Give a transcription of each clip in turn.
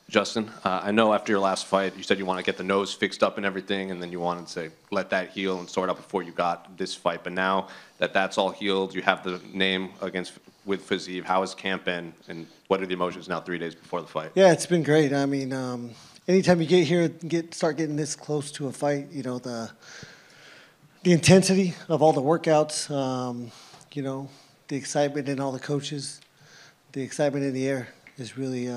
Justin, I know after your last fight, you said you want to get the nose fixed up and everything, and then you wanted to let that heal and sort out before you got this fight. But now that that's all healed, you have the name with Fiziev. How has camp been, and what are the emotions now 3 days before the fight? Yeah, it's been great. I mean, anytime you get here, start getting this close to a fight, you know, the intensity of all the workouts, you know, the excitement in all the coaches, the excitement in the air is really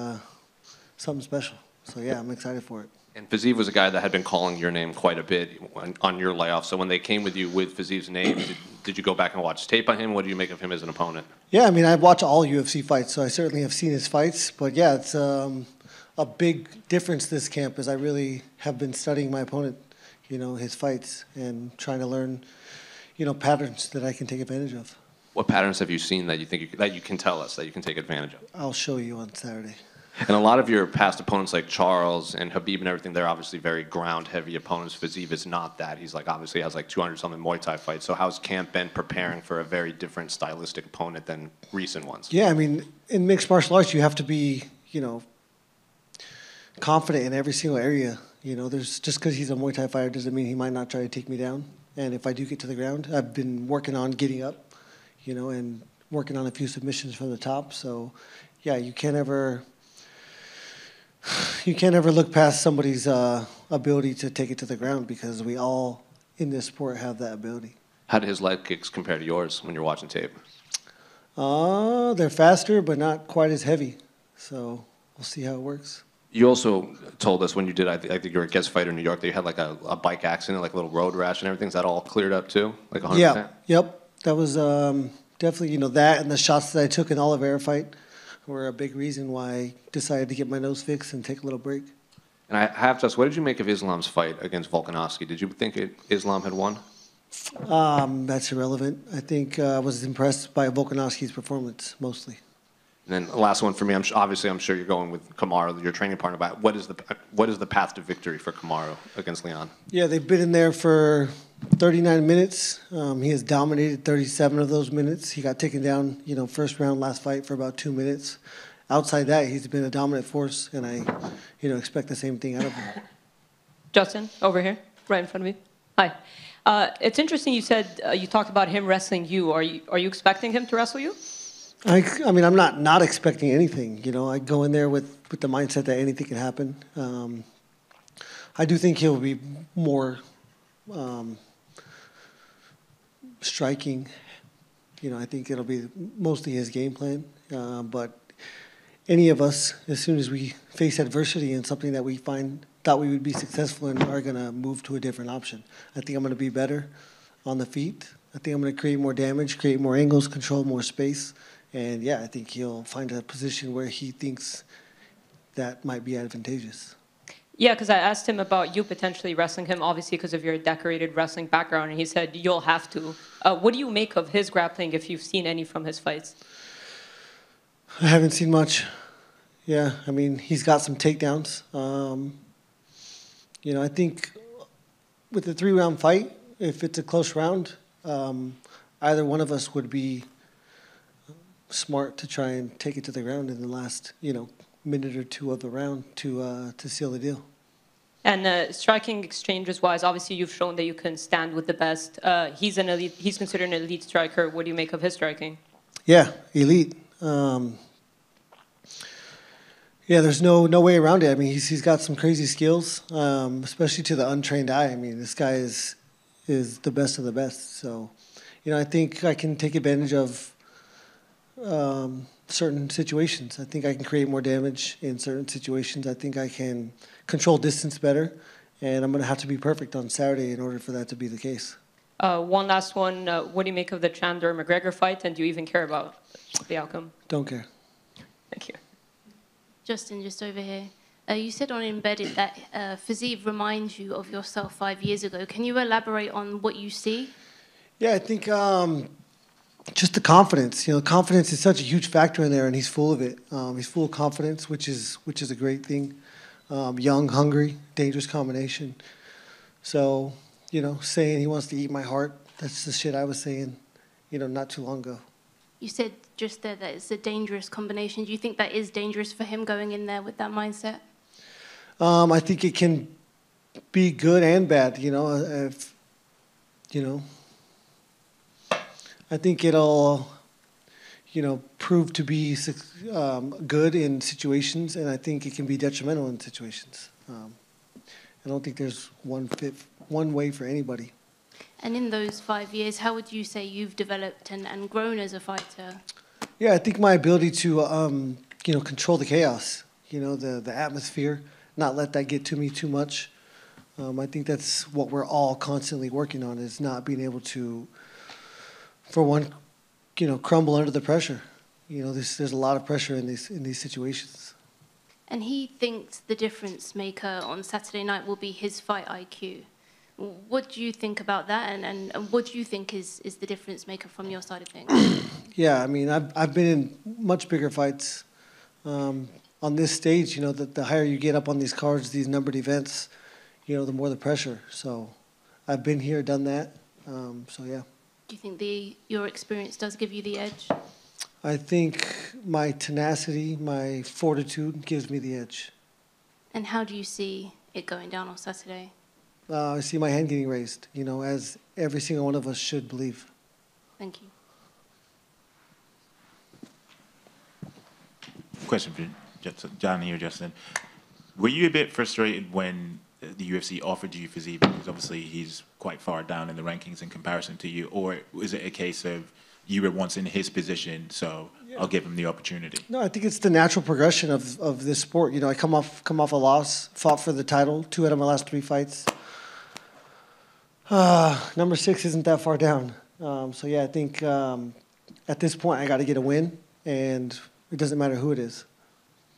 something special. So, yeah, I'm excited for it. And Fiziev was a guy that had been calling your name quite a bit on your layoff. So when they came with you with Fiziev's name, did you go back and watch tape on him? What do you make of him as an opponent? Yeah, I mean, I watch all UFC fights, so I certainly have seen his fights. But, yeah, it's a big difference this camp is I really have been studying my opponent, you know, his fights, and trying to learn, you know, patterns that I can take advantage of. What patterns have you seen that you think that you can tell us that you can take advantage of? I'll show you on Saturday. And a lot of your past opponents like Charles and Khabib and everything, they're obviously very ground-heavy opponents. Fiziev is not that. He's like obviously has like 200-something Muay Thai fights. So how's camp been preparing for a very different stylistic opponent than recent ones? Yeah, I mean, in mixed martial arts, you have to be, you know, confident in every single area. You know, just because he's a Muay Thai fighter doesn't mean he might not try to take me down. And if I do get to the ground, I've been working on getting up, you know, and working on a few submissions from the top. So, yeah, you can't ever look past somebody's ability to take it to the ground because we all in this sport have that ability. How do his leg kicks compare to yours when you're watching tape? They're faster, but not quite as heavy. So we'll see how it works. You also told us when you did, I think you were a guest fighter in New York, that you had like a bike accident, like a little road rash and everything. Is that all cleared up too? Like 100%? Yeah, yep. That was definitely, you know, that and the shots that I took in the Oliveira fight were a big reason why I decided to get my nose fixed and take a little break. And I have to ask, what did you make of Islam's fight against Volkanovski? Did you think Islam had won? That's irrelevant. I think I was impressed by Volkanovski's performance mostly. And then the last one for me, I'm sure you're going with Kamaru, your training partner. But what is the path to victory for Kamaru against Leon? Yeah, they've been in there for 39 minutes. He has dominated 37 of those minutes. He got taken down, you know, first round last fight for about 2 minutes. Outside that, he's been a dominant force, and I, you know, expect the same thing out of him. Justin, over here, right in front of me. Hi. It's interesting you said you talked about him wrestling you. Are you expecting him to wrestle you? I mean, I'm not expecting anything. You know, I go in there with the mindset that anything can happen. I do think he'll be more striking. You know, I think it'll be mostly his game plan. But any of us, as soon as we face adversity in something that we thought we would be successful in, are going to move to a different option. I think I'm going to be better on the feet. I think I'm going to create more damage, create more angles, control more space. And, yeah, I think he'll find a position where he thinks that might be advantageous. Yeah, because I asked him about you potentially wrestling him, obviously because of your decorated wrestling background, and he said you'll have to. What do you make of his grappling, if you've seen any from his fights? I haven't seen much. Yeah, I mean, he's got some takedowns. You know, I think with the 3-round fight, if it's a close round, either one of us would be smart to try and take it to the ground in the last, you know, minute or two of the round to seal the deal. And striking exchanges-wise, obviously you've shown that you can stand with the best. He's an elite. He's considered an elite striker. What do you make of his striking? Yeah, elite. Yeah, there's no way around it. I mean, he's got some crazy skills, especially to the untrained eye. I mean, this guy is the best of the best. So, you know, I think I can take advantage of certain situations. I think I can create more damage in certain situations. I think I can control distance better, and I'm going to have to be perfect on Saturday in order for that to be the case. One last one. What do you make of the Chandler-McGregor fight, and do you even care about the outcome? Don't care. Thank you. Justin, just over here. You said on Embedded that Fiziev reminds you of yourself 5 years ago. Can you elaborate on what you see? Yeah, I think just the confidence. You know, confidence is such a huge factor in there, and he's full of it. He's full of confidence, which is a great thing. Young, hungry, dangerous combination. So, you know, saying he wants to eat my heart, that's the shit I was saying, you know, not too long ago. You said just there that it's a dangerous combination. Do you think that is dangerous for him going in there with that mindset? I think it can be good and bad. If I think it'll prove to be good in situations, and I think it can be detrimental in situations. I don't think there's one way for anybody. And in those 5 years, how would you say you've developed and grown as a fighter? Yeah, I think my ability to control the chaos, the atmosphere, not let that get to me too much. I think that's what we're all constantly working on, is not being able to, for one, crumble under the pressure. There's a lot of pressure in these situations. And he thinks the difference maker on Saturday night will be his fight IQ. What do you think about that, and what do you think is the difference maker from your side of things? Yeah, I mean, I've been in much bigger fights. On this stage, the higher you get up on these cards, these numbered events, the more the pressure. So I've been here, done that. So yeah. Do you think your experience does give you the edge? I think my tenacity, my fortitude gives me the edge. And how do you see it going down on Saturday? I see my hand getting raised, as every single one of us should believe. Thank you. Question for John here, Justin. Were you a bit frustrated when the UFC offered you Fiziev, because obviously he's quite far down in the rankings in comparison to you, or was it a case of you were once in his position, so I'll give him the opportunity? No, I think it's the natural progression of this sport. I come off a loss, fought for the title, 2 out of my last 3 fights. Number 6 isn't that far down. So yeah, I think at this point I got to get a win, and it doesn't matter who it is.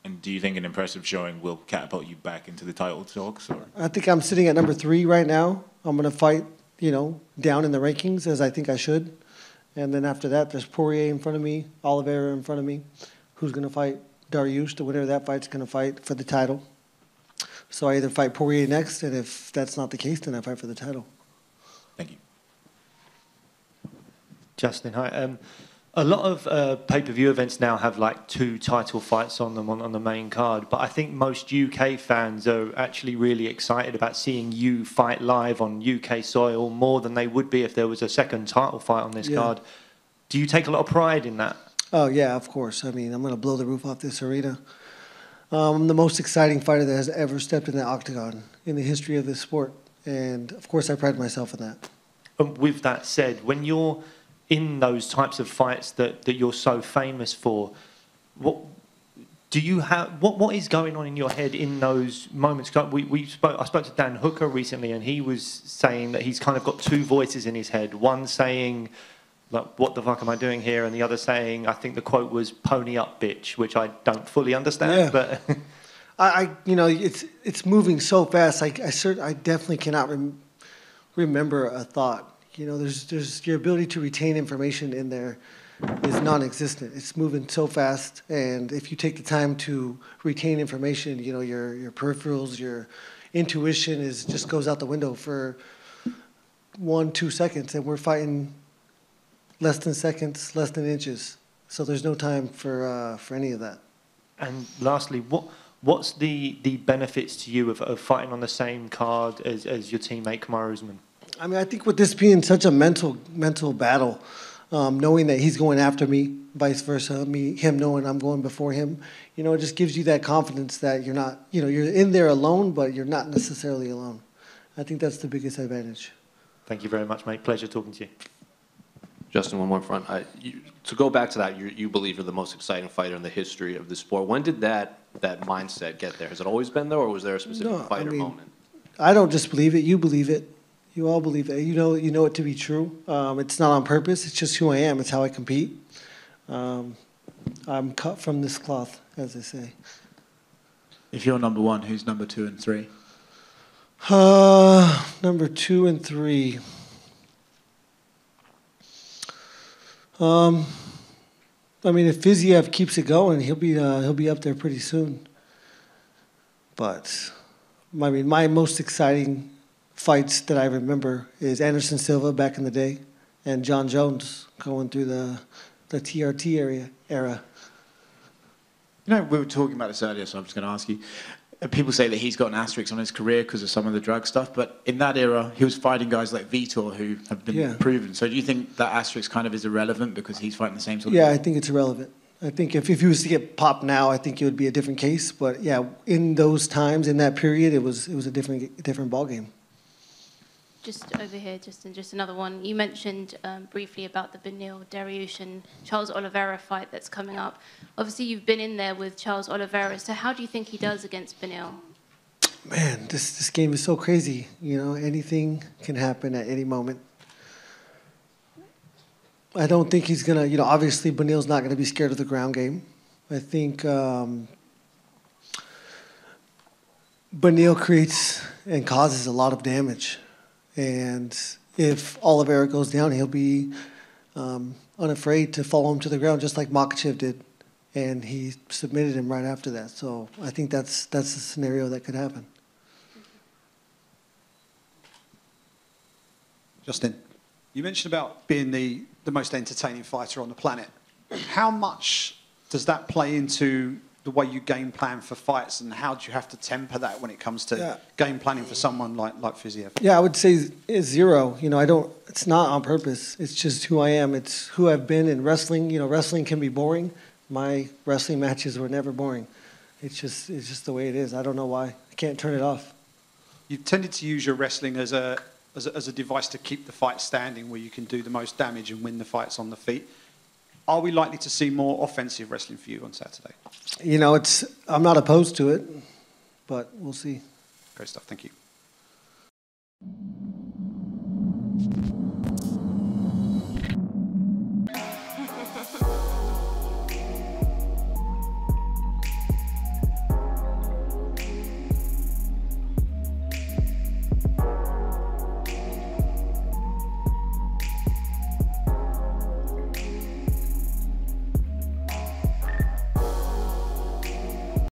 And do you think an impressive showing will catapult you back into the title talks? Or? I think I'm sitting at number 3 right now. I'm going to fight, down in the rankings, as I think I should. And then after that, there's Poirier in front of me, Oliveira in front of me. Who's going to fight Dariush? The winner of that fight's going to fight for the title. So I either fight Poirier next, and if that's not the case, then I fight for the title. Thank you. Justin, hi. A lot of pay-per-view events now have like 2 title fights on them on the main card, but I think most UK fans are actually really excited about seeing you fight live on UK soil more than they would be if there was a second title fight on this card. Do you take a lot of pride in that? Oh, yeah, of course. I mean, I'm going to blow the roof off this arena. I'm the most exciting fighter that has ever stepped in the octagon in the history of this sport, and of course I pride myself in that. With that said, when you're in those types of fights that you're so famous for, what is going on in your head in those moments? I spoke to Dan Hooker recently, and he was saying that he's kind of got 2 voices in his head. One saying, like, what the fuck am I doing here? And the other saying, I think the quote was, "Pony up, bitch," which I don't fully understand. Yeah. But it's moving so fast. I definitely cannot remember a thought. There's your ability to retain information in there is non-existent. It's moving so fast, and if you take the time to retain information, your peripherals, your intuition just goes out the window for 1-2 seconds, and we're fighting less than seconds, less than inches. So there's no time for any of that. And lastly, what's the benefits to you of fighting on the same card as your teammate Kamaru Usman? I mean, I think with this being such a mental battle, knowing that he's going after me, vice versa, him knowing I'm going before him, it just gives you that confidence that you're not, you're in there alone, but you're not necessarily alone. I think that's the biggest advantage. Thank you very much, mate. Pleasure talking to you. Justin, one more front. To go back to that, you believe you're the most exciting fighter in the history of the sport. When did that mindset get there? Has it always been there, or was there a specific moment? I don't just believe it. You believe it. You all believe it. You know it to be true. It's not on purpose. It's just who I am. It's how I compete. I'm cut from this cloth, as they say. If you're number 1, who's number 2 and 3? Number 2 and 3. I mean, if Fiziev keeps it going, he'll be up there pretty soon. But I mean, my most exciting fights that I remember is Anderson Silva back in the day, and John Jones going through the TRT era. We were talking about this earlier, so I'm just going to ask you. people say that he's got an asterisk on his career because of some of the drug stuff, but in that era, he was fighting guys like Vitor who have been proven. So do you think that asterisk kind of is irrelevant because he's fighting the same sort of... Yeah, I think it's irrelevant. I think if he was to get popped now, I think it would be a different case. But yeah, in those times, in that period, it was a different ballgame. Just over here, just another one. You mentioned briefly about the Beneil Dariush and Charles Oliveira fight that's coming up. Obviously, you've been in there with Charles Oliveira. So how do you think he does against Beneil? Man, this game is so crazy. You know, anything can happen at any moment. I don't think he's going to, you know, obviously Beneil's not going to be scared of the ground game. I think Beneil creates and causes a lot of damage. And if Oliveira goes down, he'll be unafraid to follow him to the ground, just like Makhachev did. And he submitted him right after that. So I think that's a scenario that could happen. Justin, you mentioned about being the most entertaining fighter on the planet. How much does that play into the way you game plan for fights, and how do you have to temper that when it comes to game planning for someone like Fiziev? Yeah, I would say it's zero. You know, it's not on purpose. It's just who I am. It's who I've been in wrestling. You know, wrestling can be boring. My wrestling matches were never boring. It's just the way it is. I don't know why. I can't turn it off. You've tended to use your wrestling as a device to keep the fight standing, where you can do the most damage and win the fights on the feet. Are we likely to see more offensive wrestling for you on Saturday? You know, I'm not opposed to it, but we'll see. Great stuff. Thank you.